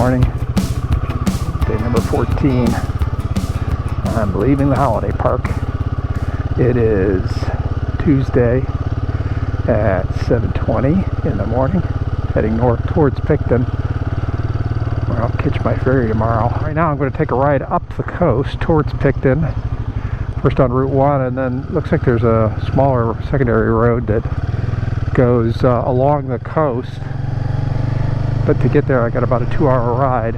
morning, day number 14. I'm leaving the holiday park. It is Tuesday at 7:20 in the morning, heading north towards Picton, where I'll catch my ferry tomorrow. Right now I'm going to take a ride up the coast towards Picton, first on Route 1, and then looks like there's a smaller secondary road that goes along the coast. But to get there I got about a 2-hour ride.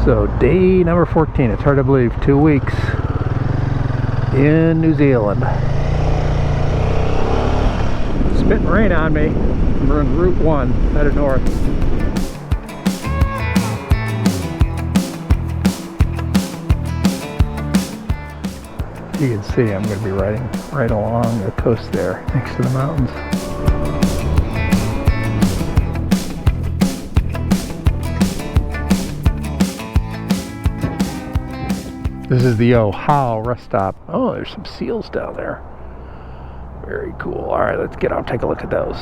So day number 14, it's hard to believe, 2 weeks in New Zealand. Spitting rain on me. We're on Route 1, headed north. You can see I'm going to be riding right along the coast there, next to the mountains. This is the Ohau rest stop. Oh, there's some seals down there. Very cool. Alright, let's get out and take a look at those.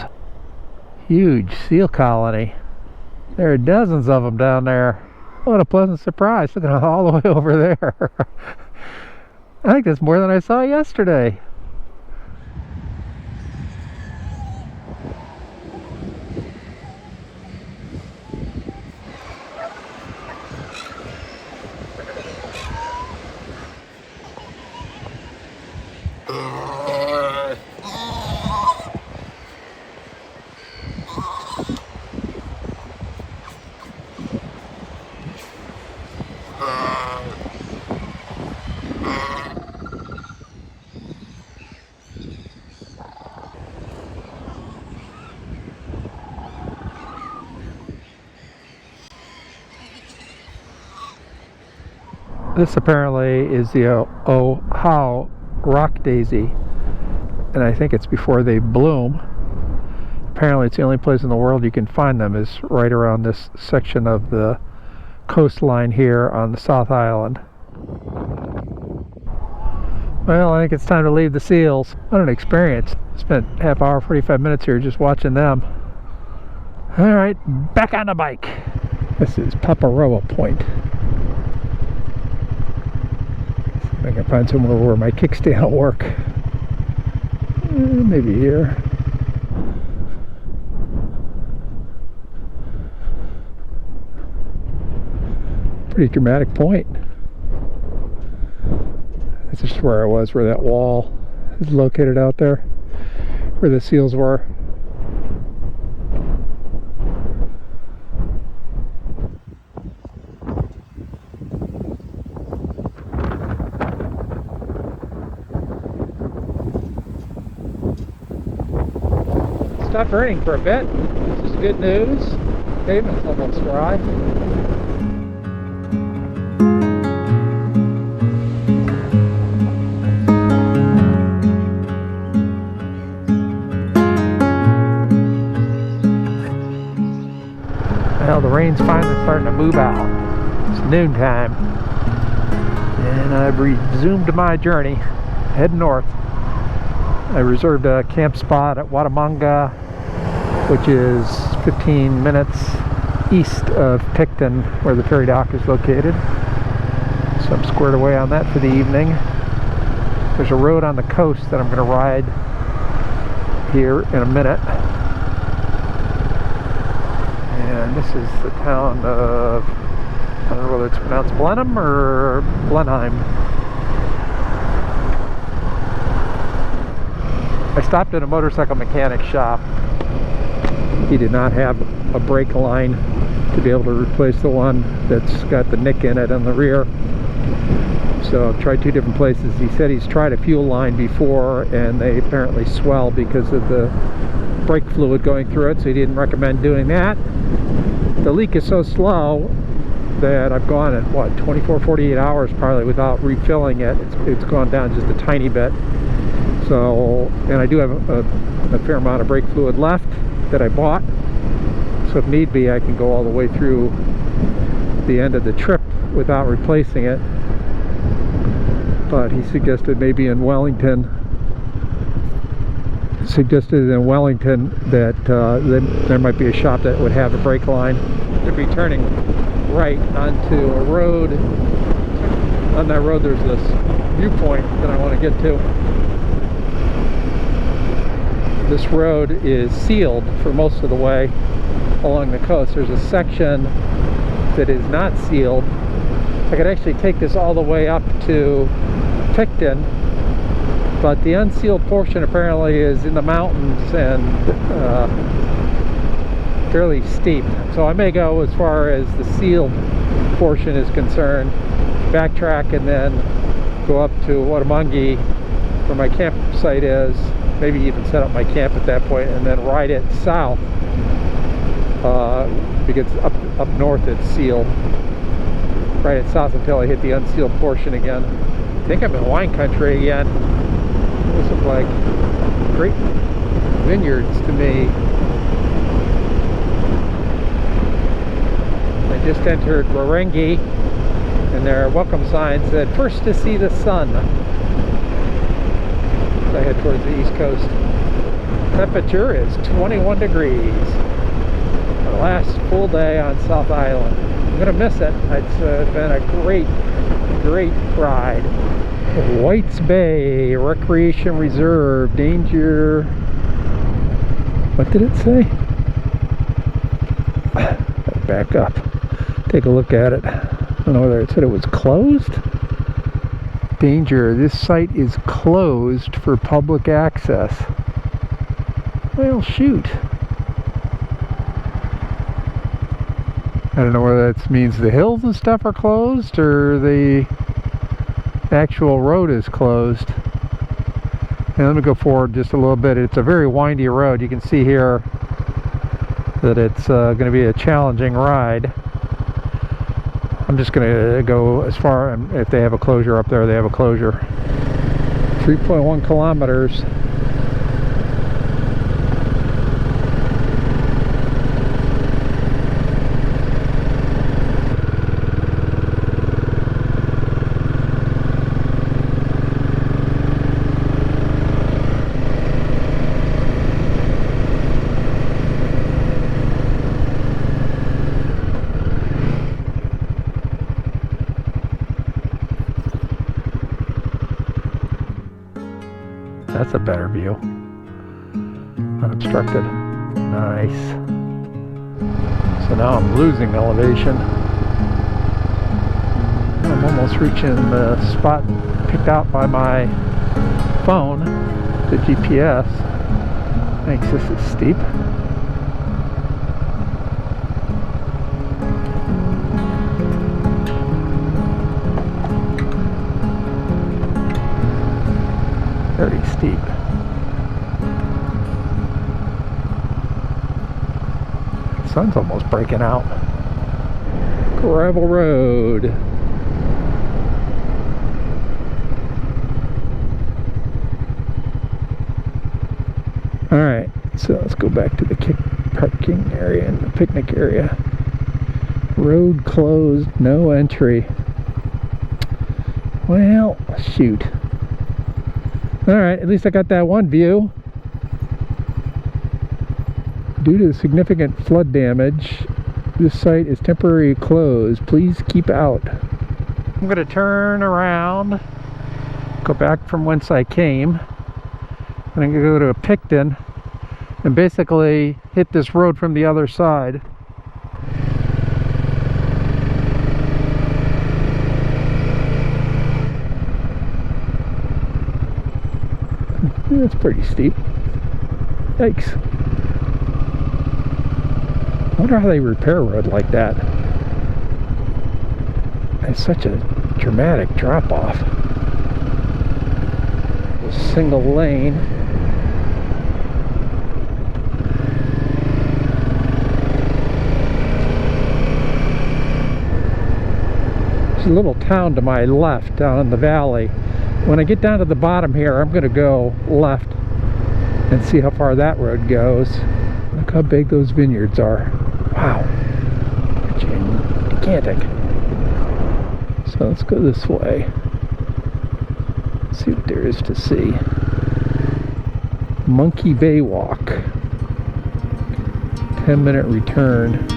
Huge seal colony. There are dozens of them down there. What a pleasant surprise. Look at it all the way over there. I think that's more than I saw yesterday. This apparently is the Ohau Rock Daisy, and I think it's before they bloom. Apparently it's the only place in the world you can find them is right around this section of the coastline here on the South Island. Well, I think it's time to leave the seals. What an experience. Spent half hour, 45 minutes here just watching them. Alright, back on the bike. This is Paparoa Point. I can find somewhere where my kickstand will work. Maybe here. Pretty dramatic point. This is where I was, where that wall is located out there, where the seals were. Stopped raining for a bit, which is good news. Pavement's almost dry. Well, the rain's finally starting to move out. It's noontime, and I've resumed my journey, heading north. I reserved a camp spot at Whatamongo, which is 15 minutes east of Picton, where the ferry dock is located. So I'm squared away on that for the evening. There's a road on the coast that I'm going to ride here in a minute. And this is the town of, I don't know whether it's pronounced Blenheim or Blenheim. I stopped at a motorcycle mechanic shop. He did not have a brake line to be able to replace the one that's got the nick in it on the rear. So I've tried 2 different places. He said he's tried a fuel line before and they apparently swell because of the brake fluid going through it, so he didn't recommend doing that. The leak is so slow that I've gone at, what, 24, 48 hours probably without refilling it. It's gone down just a tiny bit. So, and I do have a fair amount of brake fluid left that I bought. So if need be, I can go all the way through the end of the trip without replacing it. But he suggested maybe in Wellington, that there might be a shop that would have a brake line. to be turning right onto a road. On that road there's this viewpoint that I want to get to. This road is sealed for most of the way along the coast. There's a section that is not sealed. I could actually take this all the way up to Picton, but the unsealed portion apparently is in the mountains and fairly steep. So I may go as far as the sealed portion is concerned, backtrack, and then go up to Whatamongo where my campsite is, maybe even set up my camp at that point, and then ride it south because up north it's sealed. Ride it south until I hit the unsealed portion again. I think I'm in wine country again. Those look like great vineyards to me. I just entered Warengi, and their welcome sign said, "First to see the sun." I head towards the east coast. Temperature is 21 degrees. Our last full day on South Island. I'm gonna miss it. It's been a great ride. Oyster Bay Recreation Reserve. Danger. What did it say? Back up. Take a look at it. I don't know whether it said it was closed. Danger. This site is closed for public access. Well, shoot. I don't know whether that means the hills and stuff are closed or the actual road is closed. And let me go forward just a little bit. It's a very windy road. You can see here that it's going to be a challenging ride. I'm just going to go as far, and if they have a closure up there, they have a closure. 3.1 kilometers. That's a better view. Unobstructed. Nice. So now I'm losing elevation. I'm almost reaching the spot picked out by my phone, the GPS. Thanks, this is steep. Very steep. The sun's almost breaking out. Gravel road. Alright, so let's go back to the parking area and the picnic area. Road closed, no entry. Well, shoot. Alright, at least I got that one view. Due to significant flood damage, this site is temporarily closed. Please keep out. I'm going to turn around, go back from whence I came. I'm going to go to Picton and basically hit this road from the other side. That's pretty steep. Yikes. I wonder how they repair a road like that. It's such a dramatic drop off. A single lane. There's a little town to my left down in the valley. When I get down to the bottom here, I'm going to go left and see how far that road goes. Look how big those vineyards are. Wow. Gigantic. So let's go this way. See what there is to see. Monkey Bay Walk. 10-minute return.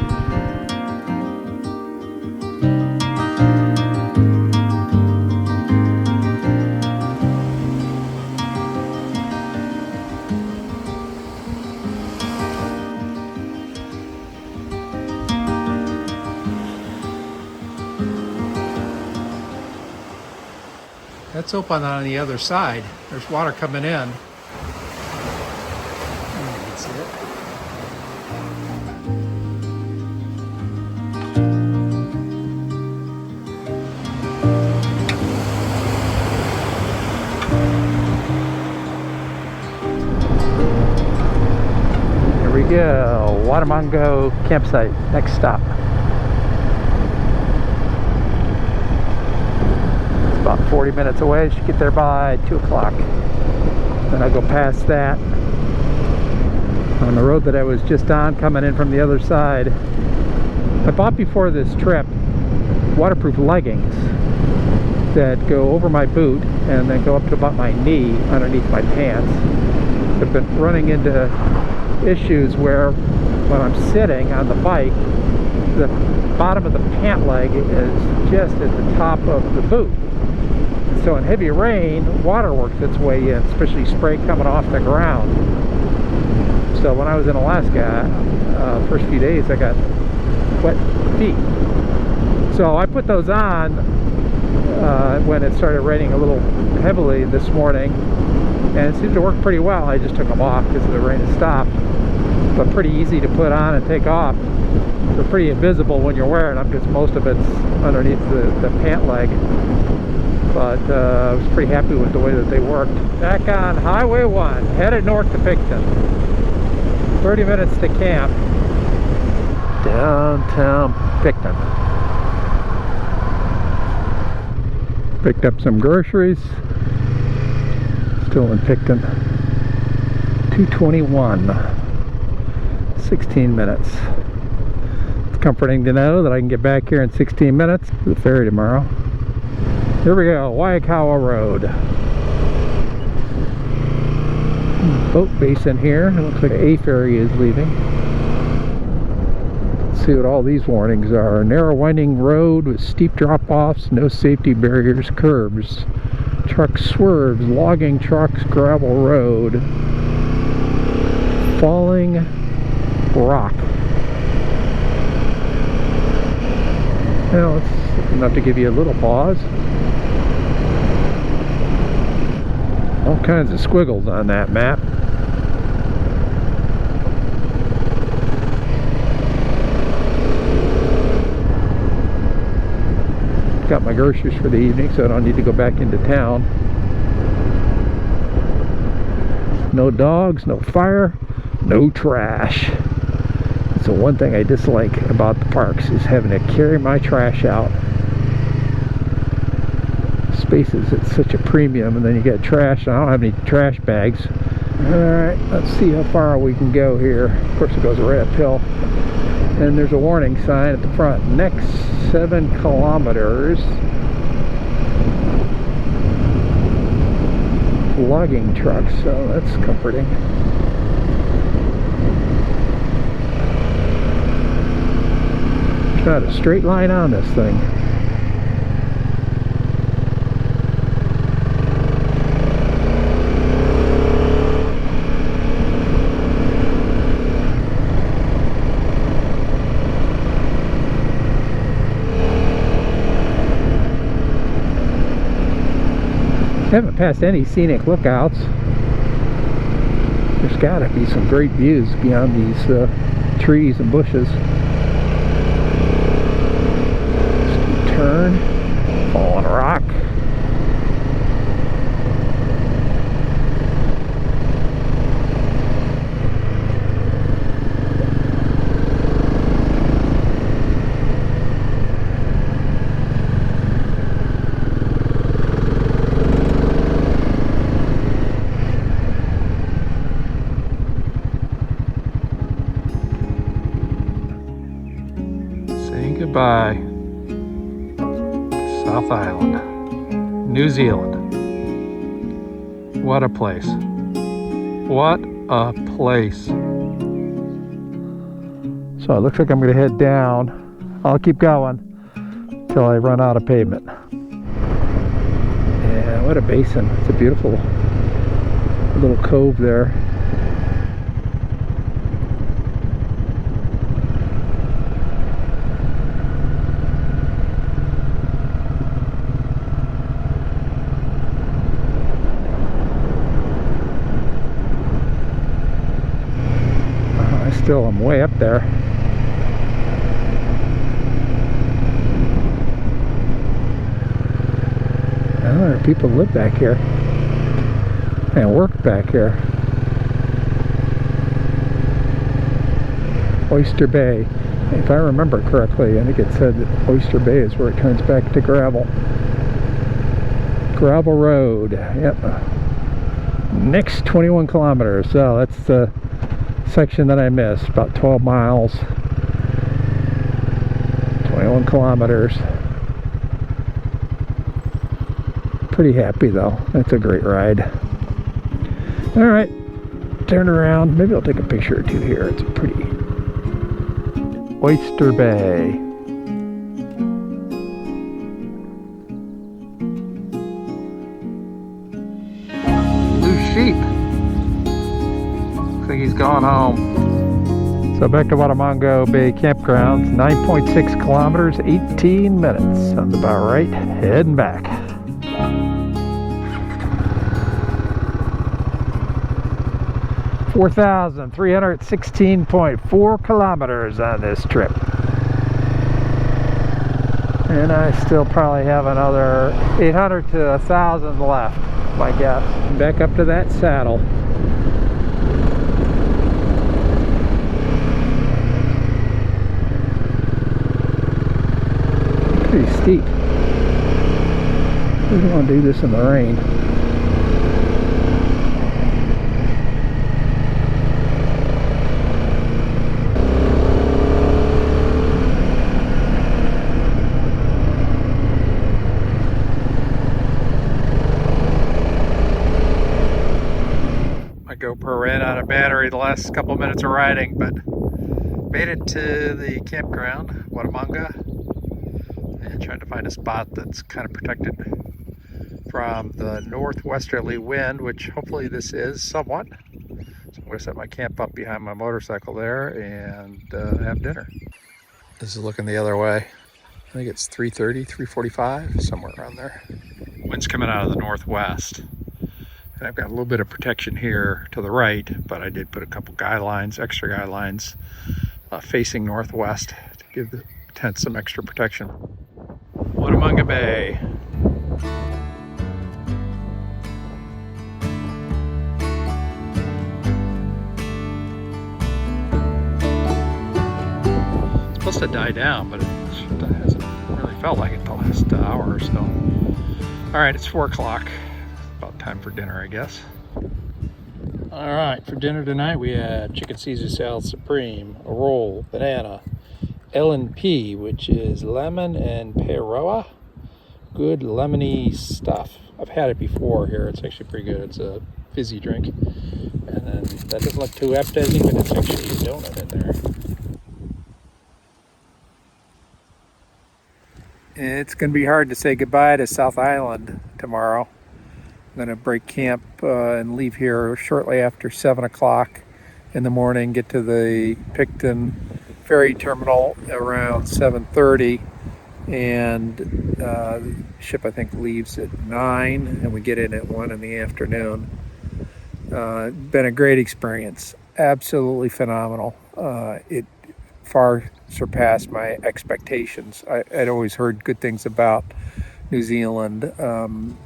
That's open on the other side. There's water coming in. You can see it. Here we go. Whatamongo campsite. Next stop. About 40 minutes away. Should get there by 2 o'clock. Then I'll go past that on the road that I was just on, coming in from the other side. I bought before this trip waterproof leggings that go over my boot and then go up to about my knee underneath my pants. I've been running into issues where when I'm sitting on the bike, the bottom of the pant leg is just at the top of the boot. So in heavy rain, water works its way in, especially spray coming off the ground. So when I was in Alaska, first few days I got wet feet. So I put those on when it started raining a little heavily this morning, and it seemed to work pretty well. I just took them off because the rain had stopped. But pretty easy to put on and take off. They're pretty invisible when you're wearing them because most of it's underneath the pant leg. But I was pretty happy with the way that they worked. Back on Highway 1, headed north to Picton. 30 minutes to camp. Downtown Picton. Picked up some groceries. Still in Picton. 2:21. 16 minutes. It's comforting to know that I can get back here in 16 minutes to the ferry tomorrow. Here we go, Kaikoura Road. Boat basin here. It looks like a ferry is leaving. Let's see what all these warnings are. Narrow winding road with steep drop-offs, no safety barriers, curbs. Truck swerves, logging trucks, gravel road. Falling rock. Well, it's enough to give you a little pause. All kinds of squiggles on that map. Got my groceries for the evening, so I don't need to go back into town. No dogs, no fire, no trash. That's the one thing I dislike about the parks, is having to carry my trash out. Spaces, it's such a premium, and then you get trash. I don't have any trash bags. Alright, let's see how far we can go here. Of course it goes right uphill. And there's a warning sign at the front. Next 7 kilometers. Logging trucks, so that's comforting. There's not a straight line on this thing. Haven't passed any scenic lookouts. There's got to be some great views beyond these trees and bushes. Steep turn, fallen rock. Goodbye, South Island, New Zealand. What a place. What a place. So it looks like I'm going to head down. I'll keep going till I run out of pavement. Yeah, what a basin. It's a beautiful little cove there. Still, I'm way up there. Oh, there are people who live back here and work back here. Oyster Bay. If I remember correctly, I think it said that Oyster Bay is where it turns back to gravel. Gravel road. Yep. Next 21 kilometers. So that's the section that I missed. About 12 miles. 21 kilometers. Pretty happy though. That's a great ride. Alright. Turn around. Maybe I'll take a picture or two here. It's a pretty Oyster Bay. Loose sheep. Looks like he's gone home. So back to Whatamongo Bay Campground. 9.6 kilometers, 18 minutes. Sounds about right. Heading back. 4,316.4 kilometers on this trip. And I still probably have another 800 to 1,000 left, my guess. Back up to that saddle. Pretty steep. We don't want to do this in the rain. GoPro ran out of battery the last couple of minutes of riding, but made it to the campground, Whatamongo, and trying to find a spot that's kind of protected from the northwesterly wind, which hopefully this is somewhat. So I'm going to set my camp up behind my motorcycle there and have dinner. This is looking the other way. I think it's 3:30, 3:45, somewhere around there. Wind's coming out of the northwest. And I've got a little bit of protection here to the right, but I did put a couple guy lines, extra guy lines, facing northwest to give the tent some extra protection. Whatamongo Bay. It's supposed to die down, but it hasn't really felt like it the last hour or so. All right, it's 4 o'clock. About time for dinner, I guess. All right, for dinner tonight we had chicken Caesar salad supreme, a roll, banana, L&P, which is lemon and peroa. Good lemony stuff. I've had it before here. It's actually pretty good. It's a fizzy drink. And then that doesn't look too appetizing, but it's actually a donut in there. It's going to be hard to say goodbye to South Island tomorrow. I'm going to break camp and leave here shortly after 7 o'clock in the morning, get to the Picton ferry terminal around 7:30, and the ship I think leaves at 9 and we get in at 1 in the afternoon. Been a great experience, absolutely phenomenal. It far surpassed my expectations. I'd always heard good things about New Zealand.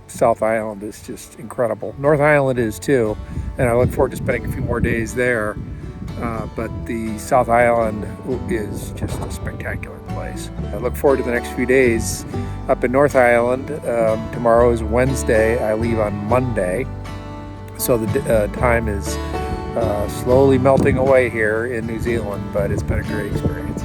South Island is just incredible. North Island is too, and I look forward to spending a few more days there. But the South Island is just a spectacular place. I look forward to the next few days up in North Island. Tomorrow is Wednesday. I leave on Monday, so the time is slowly melting away here in New Zealand, but it's been a great experience.